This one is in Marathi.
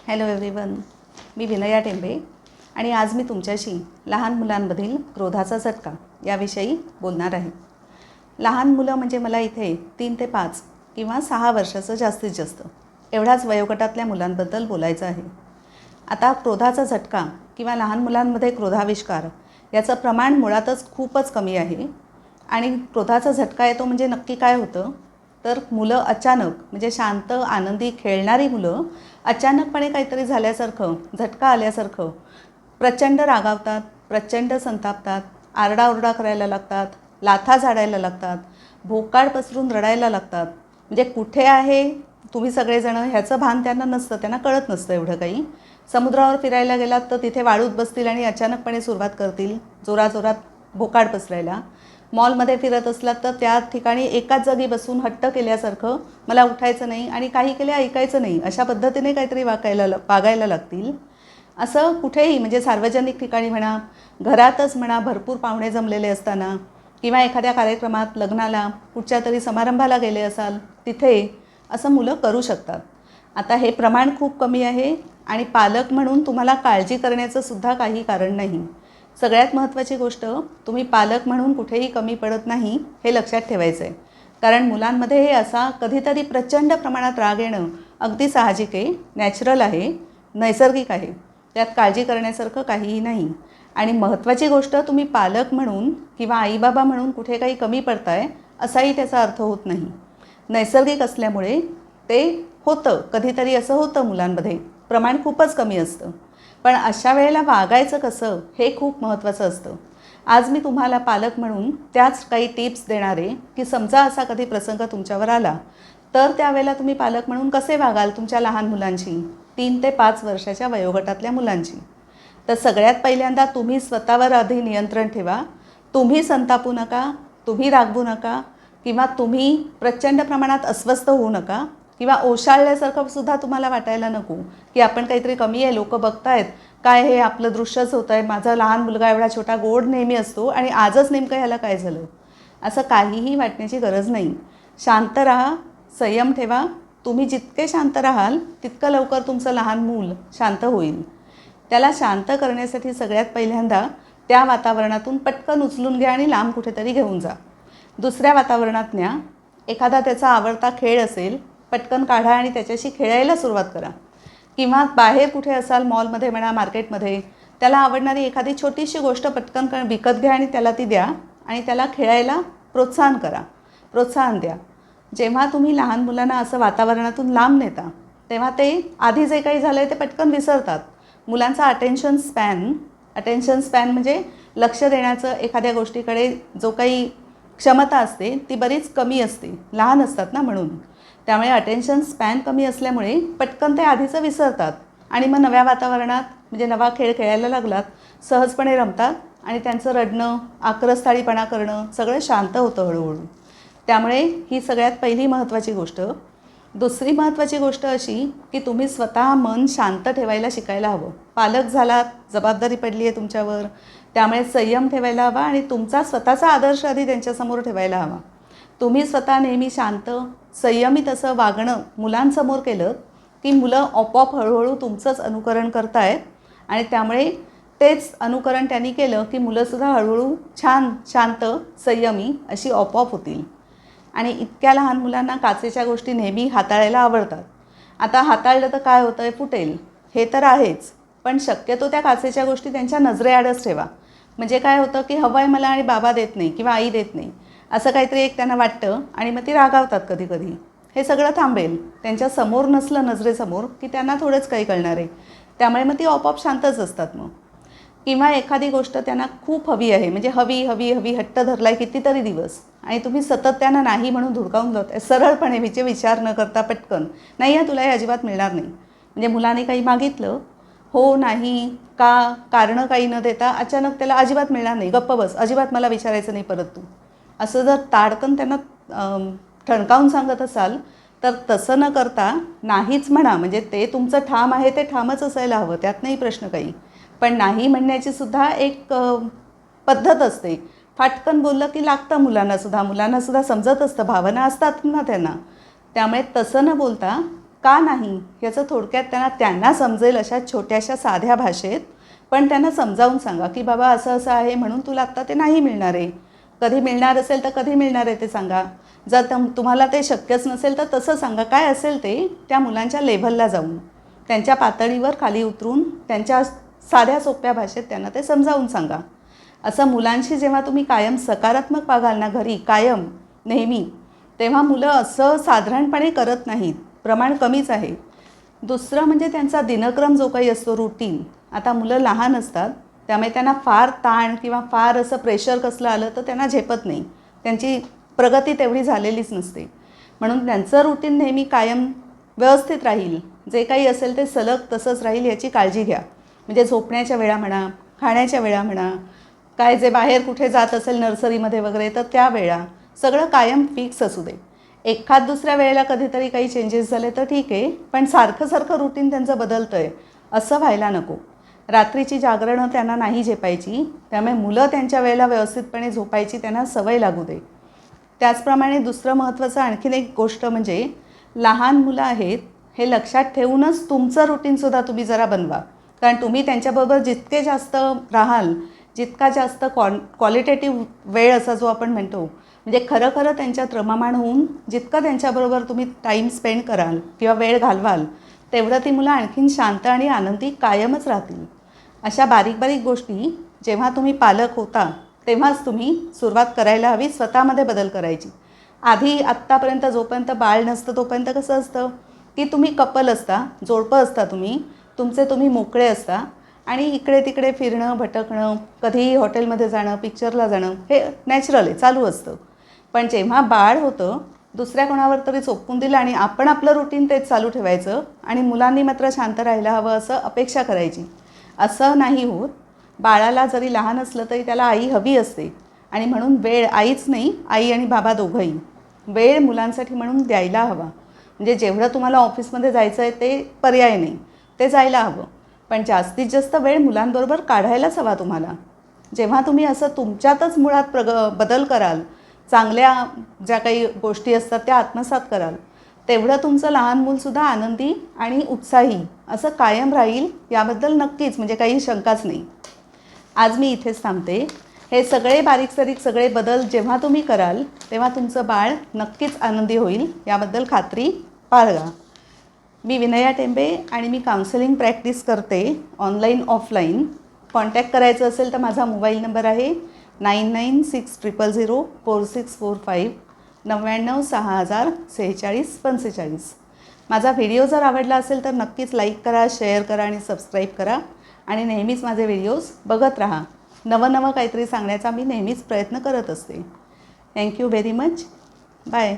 हॅलो एव्हरीवन, मी विनया टेंबे आणि आज मी तुमच्याशी लहान मुलांमधील क्रोधाचा झटका याविषयी बोलणार आहे. लहान मुलं म्हणजे मला इथे 3 ते 5 किंवा 6 वर्षाचं जास्तीत जास्त एवढ्याच वयोगटातल्या मुलांबद्दल बोलायचं आहे. आता क्रोधाचा झटका किंवा लहान मुलांमध्ये क्रोधाविष्कार याचं प्रमाण मुळातच खूपच कमी आहे. आणि क्रोधाचा झटका येतो म्हणजे नक्की काय होतं, तर मुलं अचानक म्हणजे शांत आनंदी खेळणारी मुलं अचानकपणे काहीतरी झाल्यासारखं, झटका आल्यासारखं प्रचंड रागावतात, प्रचंड संतापतात, आरडाओरडा करायला लागतात, लाथा झाडायला लागतात, भोकाड पसरून रडायला लागतात. म्हणजे कुठे आहे तुम्ही सगळेजणं ह्याचं भान त्यांना नसतं, त्यांना कळत नसतं एवढं काही. समुद्रावर फिरायला गेलात तर तिथे वाळूत बसतील आणि अचानकपणे सुरुवात करतील जोराजोरात भोकाड पसरायला. मॉलमध्ये फिरत असलात तर त्या ठिकाणी एकाच जागी बसून हट्ट केल्यासारखं मला उठायचं नाही आणि काही केले ऐकायचं नाही अशा पद्धतीने काहीतरी वागायला लागतील. असं कुठेही म्हणजे सार्वजनिक ठिकाणी म्हणा, घरातच म्हणा, भरपूर पाहुणे जमलेले असताना किंवा एखाद्या कार्यक्रमात, लग्नाला, कुठच्या तरी समारंभाला गेले असाल तिथे असं मुलं करू शकतात. आता हे प्रमाण खूप कमी आहे आणि पालक म्हणून तुम्हाला काळजी करण्याचं सुद्धा काही कारण नाही. सगळ्यात महत्त्वाची गोष्ट, तुम्ही पालक म्हणून कुठेही कमी पडत नाही हे लक्षात ठेवायचं आहे. कारण मुलांमध्ये हे असा कधीतरी प्रचंड प्रमाणात राग येणं अगदी साहजिक आहे, नॅचरल आहे, नैसर्गिक आहे. त्यात काळजी करण्यासारखं काहीही नाही. आणि महत्त्वाची गोष्ट, तुम्ही पालक म्हणून किंवा आईबाबा म्हणून कुठे काही कमी पडताय असाही त्याचा अर्थ होत नाही. नैसर्गिक असल्यामुळे ते होतं, कधीतरी असं होतं मुलांमध्ये, प्रमाण खूपच कमी असतं. पण अशा वेळेला वागायचं कसं हे खूप महत्त्वाचं असतं. आज मी तुम्हाला पालक म्हणून त्याच काही टिप्स देणार आहे की समजा असा कधी प्रसंग तुमच्यावर आला तर त्यावेळेला तुम्ही पालक म्हणून कसे वागाल तुमच्या लहान मुलांची, 3 ते 5 वर्षाच्या वयोगटातल्या मुलांची. तर सगळ्यात पहिल्यांदा तुम्ही स्वतःवर आधी नियंत्रण ठेवा. तुम्ही संतापू नका, तुम्ही रागवू नका किंवा तुम्ही प्रचंड प्रमाणात अस्वस्थ होऊ नका किंवा ओशाळल्यासारखं सुद्धा तुम्हाला वाटायला नको की आपण काहीतरी कमी आहे, लोक बघतायत, काय हे आपलं दृश्यच होतं आहे, माझा लहान मुलगा एवढा छोटा गोड नेहमी असतो आणि आजच नेमकं ह्याला काय झालं, असं काहीही वाटण्याची गरज नाही. शांत राहा, संयम ठेवा. तुम्ही जितके शांत राहाल तितकं लवकर तुमचं लहान मूल शांत होईल. त्याला शांत करण्यासाठी सगळ्यात पहिल्यांदा त्या वातावरणातून पटकन उचलून घ्या आणि लांब कुठेतरी घेऊन जा. दुसऱ्या वातावरणात न्या. एखादा त्याचा आवडता खेळ असेल, पटकन काढा आणि त्याच्याशी खेळायला सुरुवात करा. किंवा बाहेर कुठे असाल, मॉलमध्ये म्हणा, मार्केटमध्ये, त्याला आवडणारी एखादी छोटीशी गोष्ट पटकन विकत घ्या आणि त्याला ती द्या आणि त्याला खेळायला प्रोत्साहन द्या. जेव्हा तुम्ही लहान मुलांना असं वातावरणातून लांब नेता तेव्हा ते आधी जे काही झालं आहे ते पटकन विसरतात. मुलांचा अटेन्शन स्पॅन म्हणजे लक्ष देण्याचं एखाद्या गोष्टीकडे जो काही क्षमता असते ती बरीच कमी असते, लहान असतात ना म्हणून. त्यामुळे अटेन्शन स्पॅन कमी असल्यामुळे पटकन ते आधीचं विसरतात आणि मग नव्या वातावरणात म्हणजे नवा खेळ खेळायला लागलात, सहजपणे रमतात आणि त्यांचं रडणं, आक्रस्ताळीपणा करणं सगळं शांत होतं हळूहळू. त्यामुळे ही सगळ्यात पहिली महत्त्वाची गोष्ट. दुसरी महत्त्वाची गोष्ट अशी की तुम्ही स्वतः मन शांत ठेवायला शिकायला हवं. पालक झालात, जबाबदारी पडली आहे तुमच्यावर, त्यामुळे संयम ठेवायला हवा आणि तुमचा स्वतःचा आदर्श आधी त्यांच्यासमोर ठेवायला हवा. तुम्ही स्वतः नेहमी शांत, संयमित असं वागणं मुलांसमोर केलं की मुलं आपोआप हळूहळू तुमचंच अनुकरण करतायत आणि त्यामुळे तेच अनुकरण त्यांनी केलं की मुलंसुद्धा हळूहळू छान, शांत, संयमी अशी आपोआप होतील. आणि इतक्या लहान मुलांना काचेच्या गोष्टी नेहमी हाताळायला आवडतात. आता हाताळलं तर काय होतं आहे, फुटेल हे तर आहेच, पण शक्यतो त्या काचेच्या गोष्टी त्यांच्या नजरेआडच ठेवा. म्हणजे काय होतं की हवं आहे मला आणि बाबा देत नाही किंवा आई देत नाही असं काहीतरी एक त्यांना वाटतं आणि मग ती रागावतात कधी कधी. हे सगळं थांबेल. त्यांच्या समोर नसलं, नजरेसमोर, की त्यांना थोडंच काही कळणार आहे. त्यामुळे मग ती आपोआप शांतच असतात मग. किंवा एखादी गोष्ट त्यांना खूप हवी आहे, म्हणजे हवी हवी हवी हट्ट धरला आहे कितीतरी दिवस आणि तुम्ही सतत त्यांना नाही म्हणून धुडकावून जाताय सरळपणे, विचार न करता पटकन, नाही तुला हे अजिबात मिळणार नाही. म्हणजे मुलाने काही मागितलं, हो, नाही, का, कारणं काही न देता अचानक त्याला अजिबात मिळणार नाही, गप्प बस, अजिबात मला विचारायचं नाही परत तू, असं जर ताडकन त्यांना ठणकावून सांगत असाल तर तसं न करता नाहीच म्हणा. म्हणजे ते तुमचं ठाम आहे ते ठामच असायला हवं, त्यात नाही प्रश्न काही. पण नाही म्हणण्याची सुद्धा एक पद्धत असते. फाटकन बोललं की लागतं मुलांनासुद्धा समजत असतं, भावना असतात ना त्यांना. त्यामुळे तसं न बोलता का नाही याचं थोडक्यात त्यांना समजेल अशा छोट्याशा साध्या भाषेत पण त्यांना समजावून सांगा की बाबा असं असं आहे म्हणून तुला आत्ता ते नाही मिळणार आहे. कधी मिळणार असेल तर कधी मिळणार आहे ते सांगा. जर तुम्हाला ते शक्यच नसेल तर तसं सांगा. काय असेल ते त्या मुलांच्या लेव्हलला जाऊन त्यांच्या पातळीवर खाली उतरून त्यांच्या साध्या सोप्या भाषेत त्यांना ते समजावून सांगा. असं मुलांशी जेव्हा तुम्ही कायम सकारात्मक वागाल ना घरी कायम नेहमी, तेव्हा मुलं असं साधारणपणे करत नाहीत, प्रमाण कमीच आहे. दुसरं म्हणजे त्यांचा दिनक्रम जो काही असतो रुटीन. आता मुलं लहान असतात त्यामुळे त्यांना फार ताण किंवा फार असं प्रेशर कसलं आलं तर त्यांना झेपत नाही. त्यांची प्रगती तेवढी झालेलीच नसते. म्हणून त्यांचं रुटीन नेहमी कायम व्यवस्थित राहील, जे काही असेल ते सलग तसंच राहील याची काळजी घ्या. म्हणजे झोपण्याच्या वेळा म्हणा, खाण्याच्या वेळा म्हणा, काय जे बाहेर कुठे जात असेल नर्सरीमध्ये वगैरे तर त्या वेळा सगळं कायम फिक्स असू दे. एखाद दुसऱ्या वेळेला कधीतरी काही चेंजेस झाले तर ठीक आहे, पण सारखं रुटीन त्यांचं बदलतं आहे असं व्हायला नको. रात्रीची जागरणं त्यांना नाही झेपायची, त्यामुळे मुलं त्यांच्या वेळेला व्यवस्थितपणे झोपायची त्यांना सवय लागू दे. त्याचप्रमाणे दुसरं महत्त्वाचं आणखीन एक गोष्ट म्हणजे लहान मुलं आहेत हे लक्षात ठेवूनच तुमचं रुटीनसुद्धा तुम्ही जरा बनवा. कारण तुम्ही त्यांच्याबरोबर जितके जास्त राहाल, जितका जास्त क्वालिटेटिव्ह वेळ असा जो आपण म्हणतो, म्हणजे खरं त्यांच्यात रममाण होऊन जितकं त्यांच्याबरोबर तुम्ही टाईम स्पेंड कराल किंवा वेळ घालवाल तेवढं ती मुलं आणखीन शांत आणि आनंदी कायमच राहतील. अशा बारीक बारीक गोष्टी जेव्हा तुम्ही पालक होता तेव्हाच तुम्ही सुरुवात करायला हवी, स्वतःमध्ये बदल करायची. आधी आत्तापर्यंत जोपर्यंत बाळ नसतं तोपर्यंत कसं असतं की तुम्ही कपल असता, जोडपं असता, तुम्ही मोकळे असता आणि इकडे तिकडे फिरणं भटकणं, कधीही हॉटेलमध्ये जाणं, पिक्चरला जाणं हे नॅचरल आहे, चालू असतं. पण जेव्हा बाळ होतं दुसऱ्या कोणावर तरी सोपवून दिलं आणि आपण आपलं रुटीन तेच चालू ठेवायचं आणि मुलांनी मात्र शांत राहायला हवं असं अपेक्षा करायची. असं नाही होत. बाळाला जरी लहान असलं तरी त्याला आई हवी असते आणि म्हणून वेळ आईच नाही, आई आणि बाबा दोघंही वेळ मुलांसाठी म्हणून द्यायला हवा. म्हणजे जेवढं तुम्हाला ऑफिसमध्ये जायचं आहे ते पर्याय नाही, ते जायला हवं, पण जास्तीत जास्त वेळ मुलांबरोबर काढायलाच हवा तुम्हाला. जेव्हा तुम्ही असं तुमच्यातच मुळात बदल कराल, चांगल्या ज्या काही गोष्टी असतात त्या आत्मसात कराल, तेवढं तुमचं लहान मूलसुद्धा आनंदी आणि उत्साही असं कायम राहील, याबद्दल नक्कीच म्हणजे काही शंकाच नाही. आज मी इथेच थांबते. हे सगळे बारीक सारीक सगळे बदल जेव्हा तुम्ही कराल तेव्हा तुमचं बाळ नक्कीच आनंदी होईल, याबद्दल खात्री बाळगा. मी विनया टेंबे आणि मी काउन्सिलिंग प्रॅक्टिस करते ऑनलाईन ऑफलाईन. कॉन्टॅक्ट करायचं असेल तर माझा मोबाईल नंबर आहे 9960004645 9960004645. माझा व्हिडिओ जर आवडला असेल तर नक्कीच लाईक करा, शेअर करा आणि सबस्क्राईब करा आणि नेहमीच माझे व्हिडिओज बघत राहा. नवं काहीतरी सांगण्याचा मी नेहमीच प्रयत्न करत असते. Thank you very much. बाय.